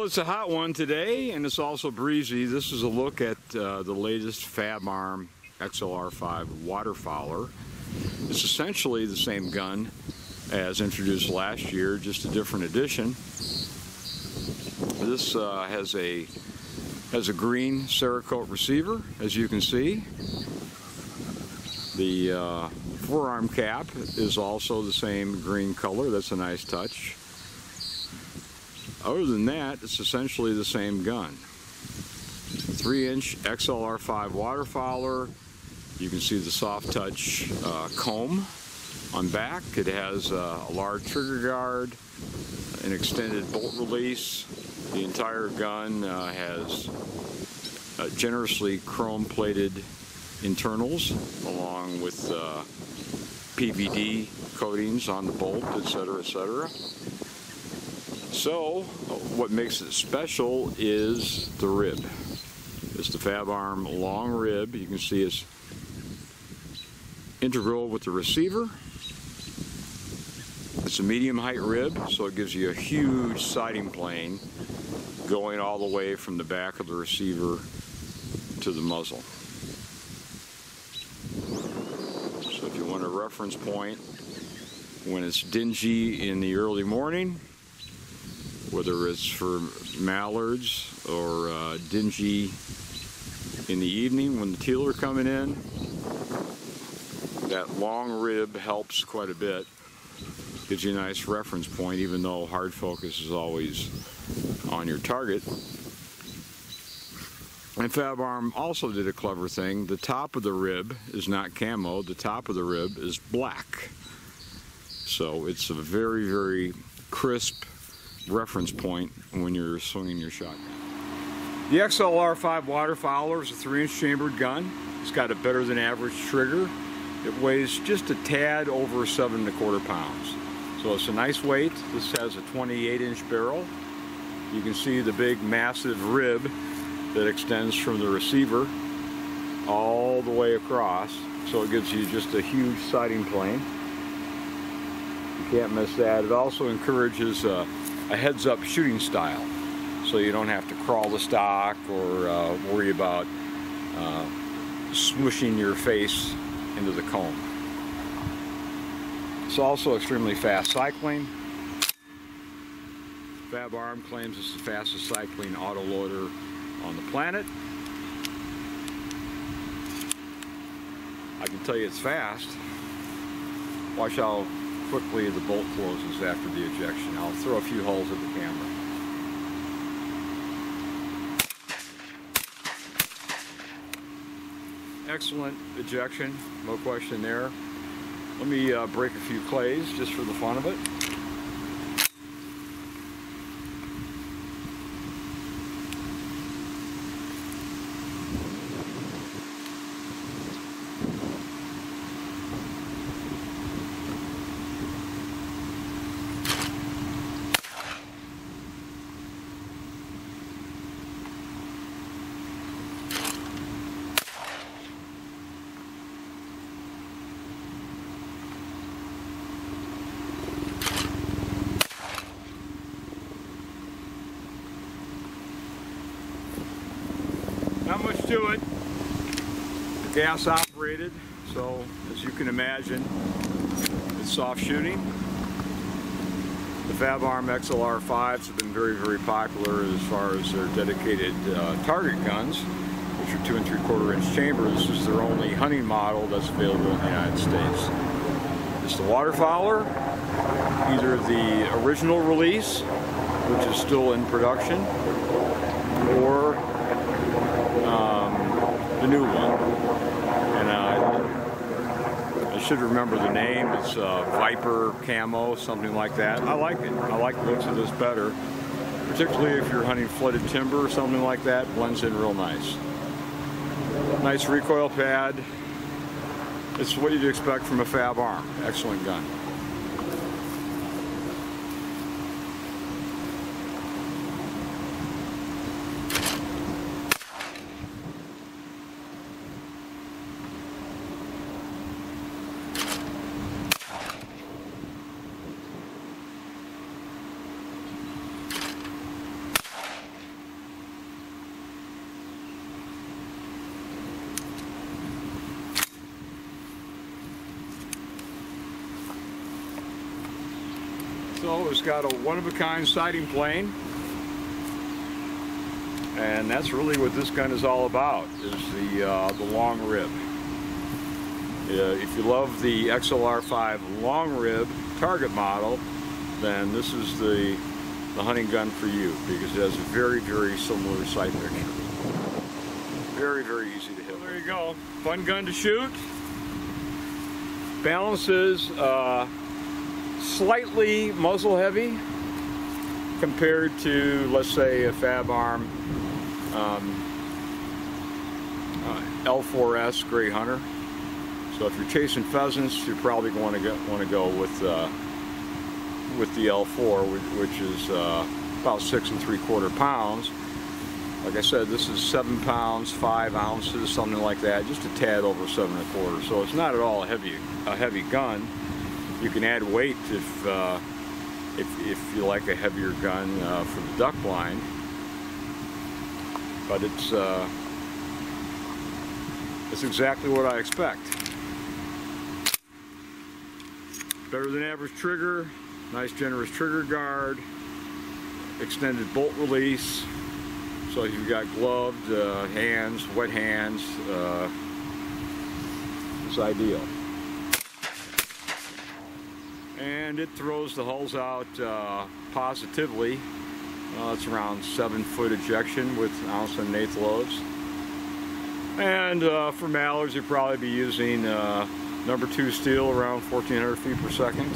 Well, it's a hot one today, and it's also breezy. This is a look at the latest Fabarm XLR5 Waterfowler. It's essentially the same gun as introduced last year, just a different edition. This has a green Cerakote receiver, as you can see. The forearm cap is also the same green color. That's a nice touch. Other than that, it's essentially the same gun. 3-inch XLR5 Waterfowler. You can see the soft touch comb on back. It has a large trigger guard, an extended bolt release. The entire gun has generously chrome-plated internals, along with PVD coatings on the bolt, etc., etc. So, what makes it special is the rib. It's the Fabarm long rib. You can see it's integral with the receiver. It's a medium height rib, so it gives you a huge sighting plane going all the way from the back of the receiver to the muzzle. So if you want a reference point when it's dingy in the early morning, whether it's for mallards or dingy in the evening when the teal are coming in, that long rib helps quite a bit. Gives you a nice reference point, even though hard focus is always on your target. And Fabarm also did a clever thing. The top of the rib is not camo. The top of the rib is black. So it's a very, very crisp reference point when you're swinging your shotgun. The XLR5 Waterfowler is a 3-inch chambered gun. It's got a better than average trigger. It weighs just a tad over 7 1/4 pounds. So it's a nice weight. This has a 28-inch barrel. You can see the big massive rib that extends from the receiver all the way across. So it gives you just a huge sighting plane. You can't miss that. It also encourages a heads-up shooting style, so you don't have to crawl the stock or worry about smooshing your face into the comb. It's also extremely fast cycling. Fabarm claims it's the fastest cycling autoloader on the planet. I can tell you it's fast. Watch how quickly the bolt closes after the ejection. I'll throw a few holes at the camera. Excellent ejection, no question there. Let me break a few clays just for the fun of it. Not much to it. Gas operated, so as you can imagine, it's soft shooting. The Fabarm XLR5s have been very, very popular as far as their dedicated target guns, which are 2 3/4-inch chamber. This is their only hunting model that's available in the United States. It's the Waterfowler, either the original release, which is still in production, or the new one. And I should remember the name. It's Viper Camo, something like that. I like it. I like the looks of this better, particularly if you're hunting flooded timber or something like that. Blends in real nice. Nice recoil pad. It's what you'd expect from a Fabarm. Excellent gun. So it's got a one-of-a-kind sighting plane, and that's really what this gun is all about, is the long rib. If you love the XLR5 long rib target model, then this is the hunting gun for you, because it has a very, very similar sight picture. Very, very easy to hit. Well, there you go. Fun gun to shoot. Balance is slightly muzzle heavy compared to, let's say, a Fabarm L4S Gray Hunter. So if you're chasing pheasants, you're probably going to want to go with the L4, which is about 6 3/4 pounds. Like I said, this is 7 pounds, 5 ounces, something like that, just a tad over 7 1/4. So it's not at all a heavy gun. You can add weight if you like a heavier gun for the duck blind. But it's exactly what I expect. Better than average trigger, nice generous trigger guard, extended bolt release. So if you've got gloved hands, wet hands, it's ideal. And it throws the hulls out positively. It's around 7-foot ejection with 1 1/8 loads. And for mallards, you'll probably be using number 2 steel around 1,400 feet per second.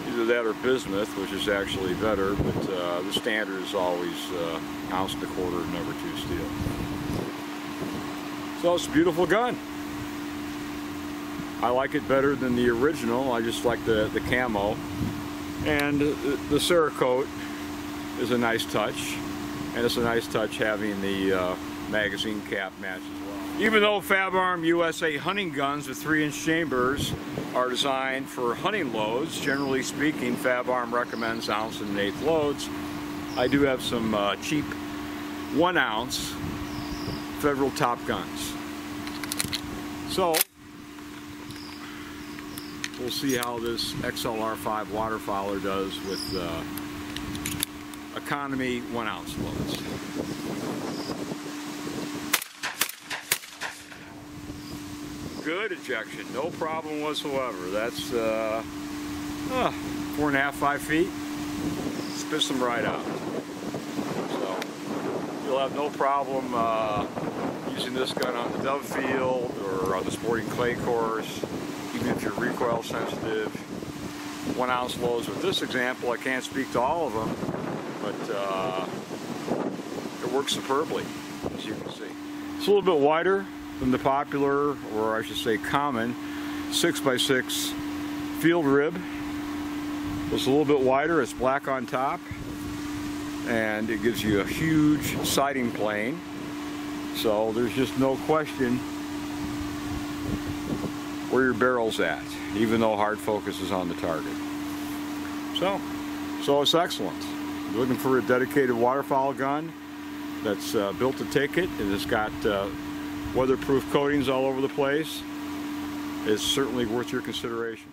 Either that or bismuth, which is actually better, but the standard is always 1 1/4 number 2 steel. So it's a beautiful gun. I like it better than the original. I just like the camo. And the Cerakote is a nice touch. And it's a nice touch having the magazine cap match as well. Even though Fabarm USA hunting guns with 3-inch chambers are designed for hunting loads, generally speaking, Fabarm recommends 1 1/8 loads. I do have some cheap 1 ounce Federal top guns. So we'll see how this XLR5 Waterfowler does with economy 1 ounce loads. Good ejection, no problem whatsoever. That's 4.5, 5 feet. Spits them right out. So you'll have no problem using this gun on the dove field or on the sporting clay course, even if you're recoil sensitive. 1 ounce loads with this example, I can't speak to all of them, but it works superbly, as you can see. It's a little bit wider than the popular, or I should say common, 6x6 field rib. It's a little bit wider, it's black on top, and it gives you a huge sighting plane. So there's just no question where your barrel's at, even though hard focus is on the target. So it's excellent. If you're looking for a dedicated waterfowl gun that's built to take it, and it's got weatherproof coatings all over the place, it's certainly worth your consideration.